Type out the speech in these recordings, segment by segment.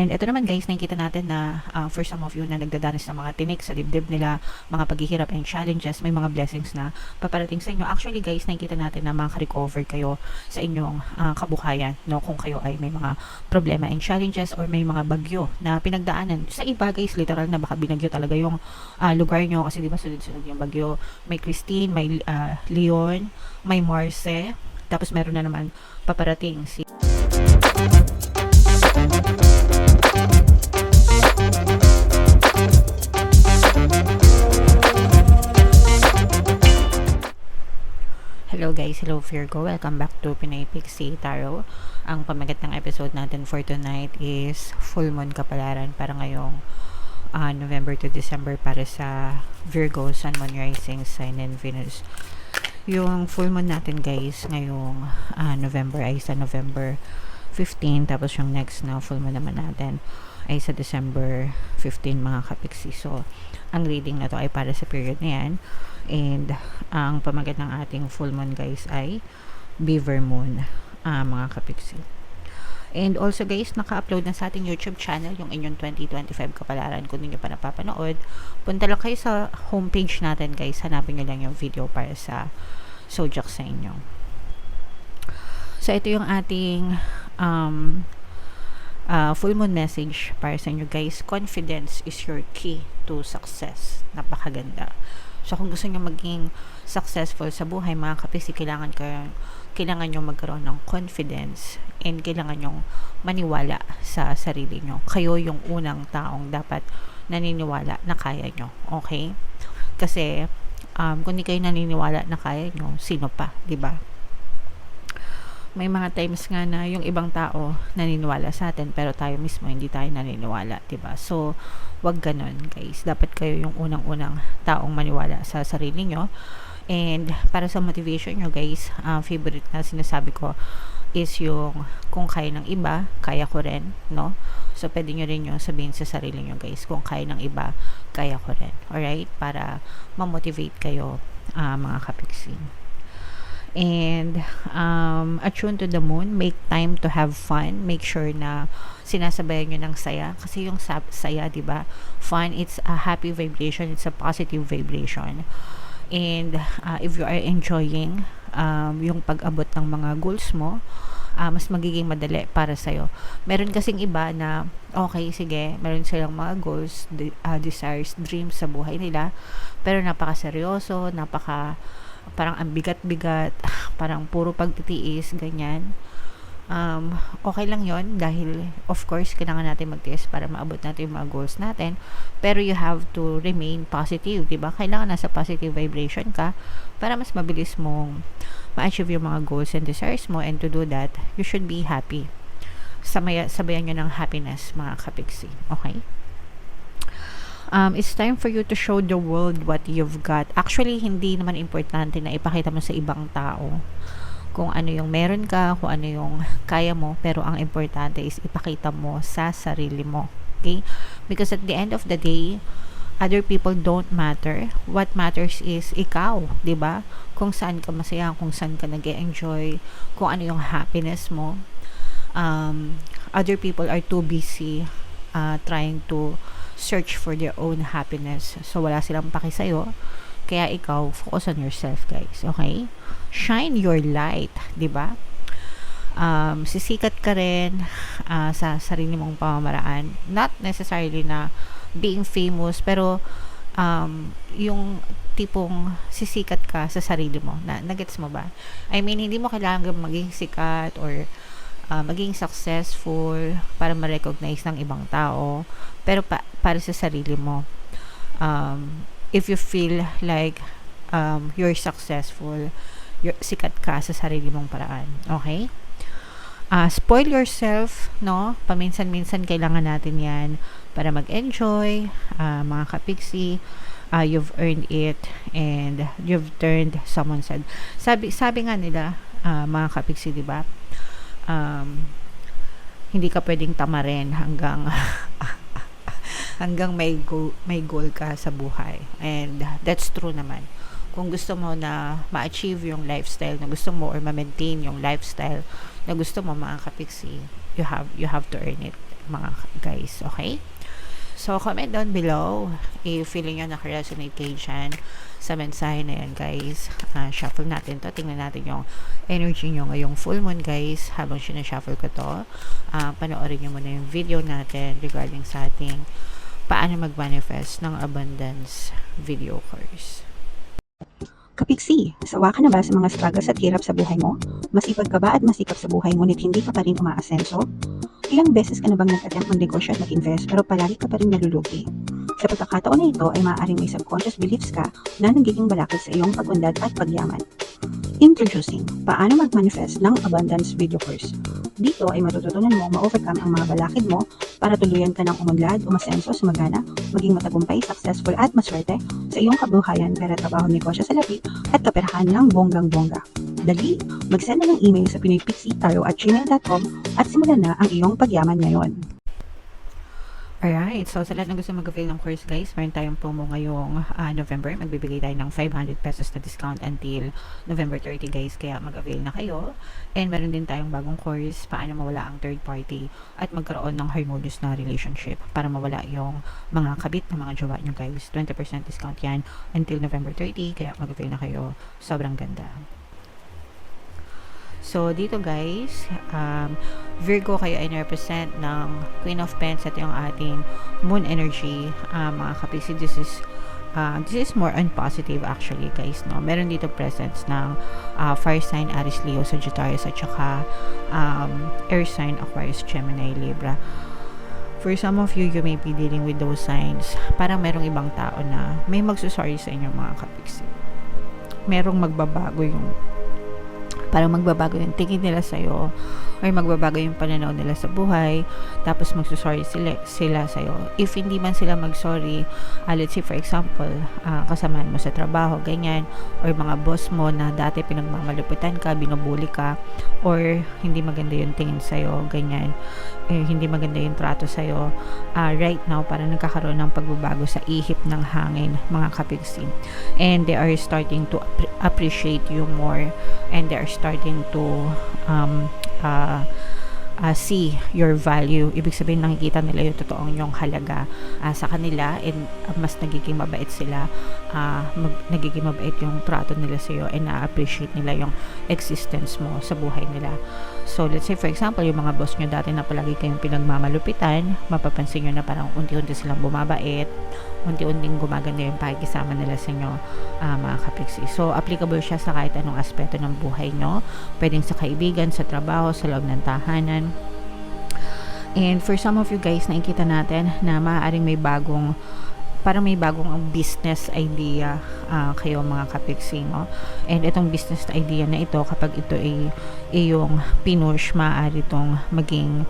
And ito naman guys, nakikita natin na for some of you na nagdadanas ng mga tinik sa dibdib nila, mga paghihirap and challenges, may mga blessings na paparating sa inyo. Actually guys, nakikita natin na makaka-recover kayo sa inyong kabuhayan, no? Kung kayo ay may mga problema and challenges or may mga bagyo na pinagdaanan. Sa iba guys, literal na baka binagyo talaga yung lugar nyo kasi di ba sunod-sunod yung bagyo. May Christine, may Leon, may Marce, tapos meron na naman paparating si Hello guys, hello Virgo, welcome back to Pinay Pixie Tarot. Ang pamagat ng episode natin for tonight is full moon kapalaran para ngayong November to December para sa Virgo, Sun, Moon, Rising, Sign, and Venus. Yung full moon natin guys ngayong November ay sa November 15, tapos yung next na full moon naman natin ay sa December 15 mga kapiksi. So, ang reading na to ay para sa period na yan. And ang pamagat ng ating full moon guys ay Beaver Moon mga kapiksi. And also guys, naka-upload na sa ating YouTube channel yung inyong 2025 kapalaran. Kung hindi nyo pa napapanood, punta lang kayo sa homepage natin guys, hanapin nyo lang yung video para sa zodiac sa inyo. So ito yung ating full moon message para sa inyo guys. Confidence is your key to success. Napakaganda. So, kung gusto nyo maging successful sa buhay, mga kapisi, kailangan nyo magkaroon ng confidence and kailangan nyo maniwala sa sarili nyo. Kayo yung unang taong dapat naniniwala na kaya nyo. Okay? Kasi, kung di kayo naniniwala na kaya nyo, sino pa? Diba? May mga times nga na yung ibang tao naniniwala sa atin pero tayo mismo hindi tayo naniniwala, diba? So, wag ganon guys. Dapat kayo yung unang-unang taong maniwala sa sarili nyo. And para sa motivation nyo guys, favorite na sinasabi ko is yung kung kaya ng iba, kaya ko rin, no? So, pwede nyo rin yung sabihin sa sarili nyo guys, kung kaya ng iba, kaya ko rin. Alright? Para ma-motivate kayo mga kapiksi. And attune to the moon, make time to have fun, make sure na sinasabayan nyo ng saya kasi yung saya, diba, fun, it's a happy vibration, it's a positive vibration. And if you are enjoying yung pag-abot ng mga goals mo, mas magiging madali para sa'yo. Meron kasing iba na okay, sige, meron silang mga goals, desires, dreams sa buhay nila, pero napaka-seryoso, parang ang bigat-bigat, parang puro pagtitiis, ganyan. Okay lang yon dahil of course kailangan natin magtiis para maabot natin yung mga goals natin, pero you have to remain positive, diba? Kailangan nasa positive vibration ka para mas mabilis mong ma-achieve yung mga goals and desires mo, and to do that, you should be happy. Sabayan nyo ng happiness mga kapiksi, okay? It's time for you to show the world what you've got. Actually, hindi naman importante na ipakita mo sa ibang tao kung ano yung meron ka, kung ano yung kaya mo, pero ang importante is ipakita mo sa sarili mo. Okay? Because at the end of the day, other people don't matter. What matters is ikaw, 'di ba? Kung saan ka masaya, kung saan ka nag-enjoy, kung ano yung happiness mo. Other people are too busy trying to search for their own happiness. So, wala silang paki sa'yo. Kaya ikaw, focus on yourself, guys. Okay? Shine your light. Diba? Sisikat ka rin sa sarili mong pamamaraan. Not necessarily na being famous, pero yung tipong sisikat ka sa sarili mo. Nagets mo ba? I mean, hindi mo kailangan maging sikat or maging successful para ma-recognize ng ibang tao, pero para sa sarili mo. If you feel like you're successful, sikat ka sa sarili mong paraan. Okay? Spoil yourself, no? Paminsan-minsan kailangan natin yan para mag-enjoy, mga kapiksi. You've earned it and you've turned someone's head. Sabi nga nila, mga kapiksi, diba? Hindi ka pwedeng tamarin hanggang may goal ka sa buhay. And that's true naman. Kung gusto mo na ma-achieve yung lifestyle na gusto mo or ma-maintain yung lifestyle na gusto mo, mga kapiksi, you have to earn it. mga guys, okay? So, comment down below if feeling nyo naka-resonate kayo dyan sa mensahe na yan, guys. Shuffle natin to. Tingnan natin yung energy nyo ngayong full moon, guys. Habang sinashuffle ko to, panoorin nyo muna yung video natin regarding sa ating paano mag-manifest ng abundance video course. Kapiksi, sawa ka na ba sa mga struggles at hirap sa buhay mo? Masipag ka ba at masikap sa buhay ngunit hindi ka pa rin umaasenso? Ilang beses ka na bang nag-attempt mag-negosyo at mag-invest pero palagi ka pa rin nalulugi? Sa pagkakataon na ito ay maaaring may subconscious beliefs ka na nagiging balakid sa iyong pag-unlad at pagyaman. Introducing, paano mag-manifest ng abundance video course. Dito ay matututunan mo ma-overcome ang mga balakid mo para tuluyan ka ng umunlad, umasenso, sumagana, maging matagumpay, successful at maswerte sa iyong kabuhayan, pera, trabaho, negosyo sa lapi at kaperahan ng bonggang-bongga. Dali, mag-send na ng email sa pinoypixie@gmail.com at simulan na ang iyong pagyaman ngayon. Alright, so sa lahat ng gusto mag-avail ng course, guys, meron tayong promo ngayong November. Magbibigay tayo ng 500 pesos na discount until November 30, guys. Kaya mag-avail na kayo. And meron din tayong bagong course, paano mawala ang third party at magkaroon ng harmonious na relationship para mawala yung mga kabit ng mga jowa nyo, guys. 20% discount yan until November 30, kaya mag-avail na kayo. Sobrang ganda. So, dito guys, Virgo kayo ay represent ng Queen of Pentacles at yung ating Moon energy. Mga kapisi, this is more on positive actually, guys, no? Meron dito presence ng fire sign, Aries, Leo, Sagittarius, at saka air sign, Aquarius, Gemini, Libra. For some of you, you may be dealing with those signs. Parang merong ibang tao na may magsusorry sa inyo, mga kapiksi. Merong magbabago yung tingin nila sa'yo, or magbabago yung pananaw nila sa buhay, tapos magsusorry sila sa'yo. If hindi man sila magsorry, let's say for example, kasamaan mo sa trabaho, ganyan, or mga boss mo na dati pinagmamalupitan ka, binubuli ka, or hindi maganda yung tingin sa'yo, ganyan, hindi maganda yung trato sa'yo, right now, parang nagkakaroon ng pagbabago sa ihip ng hangin, mga kapiksi. And they are starting to appreciate you more, and they are starting to see your value. Ibig sabihin, nakikita nila yung totoong yung halaga sa kanila, and mas nagiging mabait sila, nagiging mabait yung trato nila sa iyo, and na-appreciate nila yung existence mo sa buhay nila. So, let's say for example, yung mga boss nyo dati na palagi kayong pinagmamalupitan, mapapansin nyo na parang unti-unti silang bumabait, unti-unting gumaganda yung pakikisama nila sa inyo, mga kapiksi. So, applicable siya sa kahit anong aspeto ng buhay nyo. Pwedeng sa kaibigan, sa trabaho, sa loob ng tahanan. And for some of you guys, nakikita natin na maaaring may bagong business idea kayo, mga kapiksi, no? And itong business idea na ito, kapag ito ay yung pinush, maaari itong maging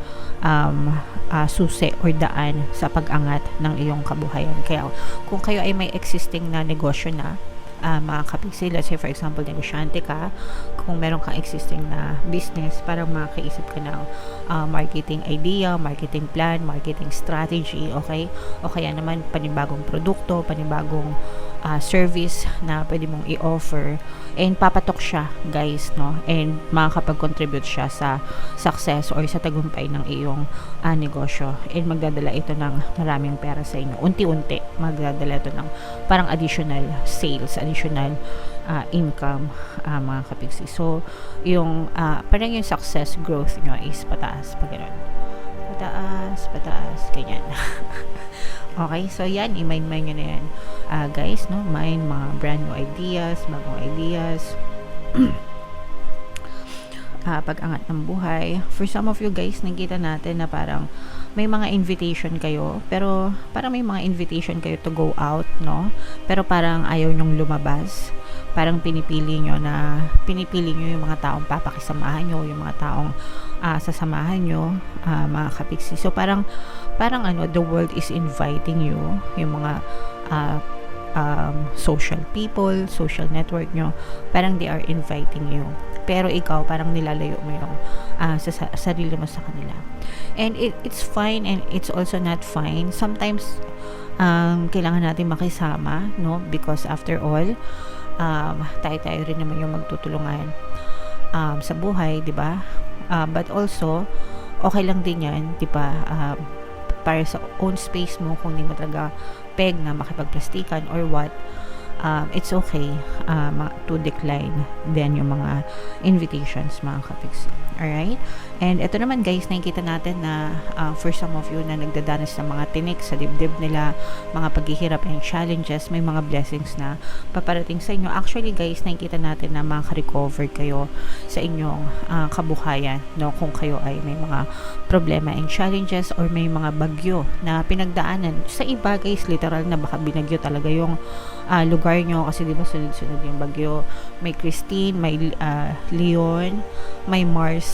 susi or daan sa pag-angat ng iyong kabuhayan. Kaya kung kayo ay may existing na negosyo na, mga kapiksi, let's say for example, negosyante ka, kung meron kang existing na business, parang makaisip ka ng marketing idea, marketing plan, marketing strategy, okay? O kaya naman panibagong produkto, panibagong service na pwede mong i-offer, and papatok siya, guys, no? And makakapag-contribute siya sa success or sa tagumpay ng iyong negosyo, and magdadala ito ng maraming pera sa inyo. Unti-unti magdadala ito ng parang additional sales, additional income, mga kapiksi. So, yung parang yung success growth nyo is pataas, pag gano'n. Pataas, ganyan. Okay, so yan, i-mind nyo na yan, guys, no? Mind mga brand new ideas, bagong ideas, pag-angat ng buhay. For some of you guys, nakita natin na parang may mga invitation kayo, pero parang may mga invitation kayo to go out, no? Pero parang ayaw nyong lumabas. Parang pinipili nyo yung mga taong papakisamahan nyo, yung mga taong sasamahan nyo, mga kapiksi. So parang the world is inviting you, yung mga social people, social network nyo, parang they are inviting you. Pero ikaw, parang nilalayo mo yung sa sarili mo sa kanila. And it's fine, and it's also not fine. Sometimes, kailangan natin makisama, no? Because after all, tayo rin naman yung magtutulungan sa buhay, di ba? But also, okay lang din yan, di ba? Para sa own space mo, kung di mo talaga peg na makipagplastikan or what, it's okay to decline then yung mga invitations, mga kapiksi. Alright? And ito naman guys, nakikita natin na for some of you na nagdadanas ng mga tinik sa dibdib nila, mga paghihirap and challenges, may mga blessings na paparating sa inyo. Actually guys, nakikita natin na makaka-recover kayo sa inyong kabuhayan, no? Kung kayo ay may mga problema and challenges or may mga bagyo na pinagdaanan. Sa iba guys, literal na baka binagyo talaga yung lugar nyo kasi diba sunod-sunod yung bagyo. May Christine, may Leon, may Marce,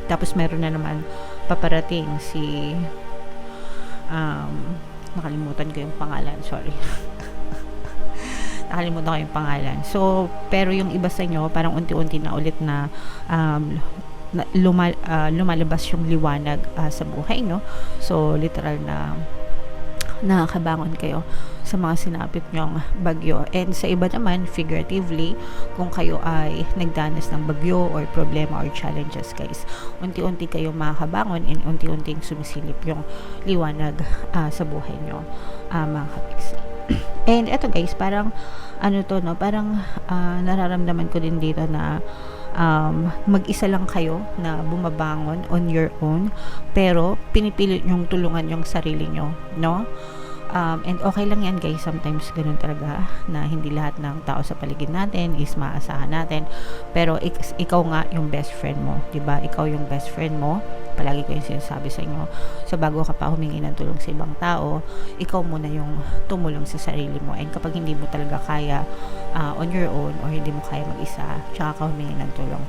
tapos meron na naman paparating si nakalimutan ko yung pangalan, sorry. Nakalimutan ko yung pangalan. So, pero yung iba sa inyo, parang unti-unti na ulit na lumalabas yung liwanag sa buhay, no? So, literal na nakakabangon kayo sa mga sinapit nyong bagyo. And sa iba naman, figuratively, kung kayo ay nagdanas ng bagyo or problema or challenges guys, unti-unti kayo makakabangon and unti-unting sumisilip yung liwanag sa buhay nyo, mga kapiksi. And eto guys, parang parang nararamdaman ko din dito na mag-isa lang kayo na bumabangon on your own, pero pinipilit nyong tulungan yung sarili nyo, no? And okay lang yan guys, sometimes ganun talaga na hindi lahat ng tao sa paligid natin is maasahan natin, pero ikaw nga yung best friend mo, diba? Ikaw yung best friend mo, palagi ko yung sinasabi sa inyo. So bago ka pa humingi ng tulong sa ibang tao, ikaw muna yung tumulong sa sarili mo. And kapag hindi mo talaga kaya on your own or hindi mo kaya mag-isa, tsaka ka humingi ng tulong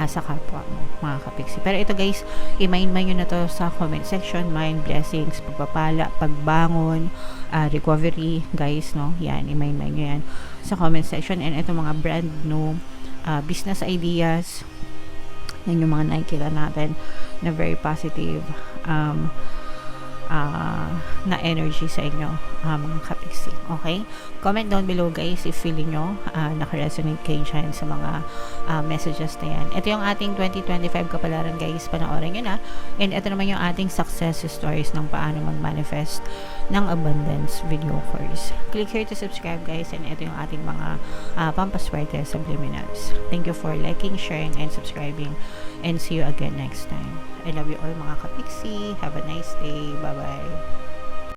sa kapwa mo, mga kapiksi. Pero ito guys, i-mind nyo na to sa comment section. Mind, blessings, pagpapala, pagbangon, recovery guys, no? Yan, i-mind nyo yan sa comment section. And ito mga brand new business ideas, yan yung mga nakikita natin na very positive na energy sa inyo, mga kapiksi. Okay? Comment down below guys if feeling nyo naka-resonate kayo dyan sa mga messages na yan. Ito yung ating 2025 kapalaran guys, panoorin nyo na. And ito naman yung ating success stories ng paano mag-manifest ng abundance video course. Click here to subscribe guys, and ito yung ating mga pampaswerte subliminals. Thank you for liking, sharing, and subscribing, and see you again next time. I love you all mga kapiksi. Have a nice day. Bye-bye.